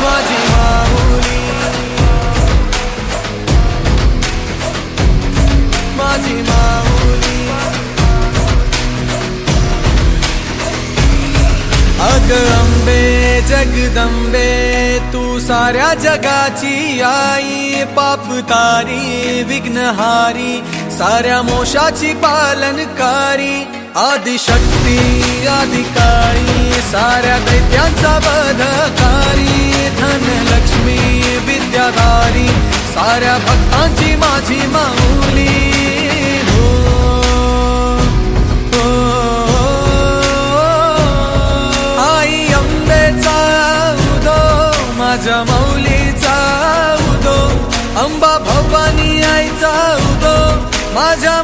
माझी माऊली, माझी माऊली, अग अंबे जगदंबे तू साऱ्या जगाची आई, पापतारी विघ्नहारी साऱ्या मोशाची पालनकारी, आदिशक्ती आदिकाळी साऱ्या दैत्यांचा वधकारी, धनलक्ष्मी विद्याधारी साऱ्या भक्तांची माझी माऊली। हो, हो, आई अंबेचा उदो माझ्या माऊलीचा उदो, अंबा भवानी आईचा उदो माझ्या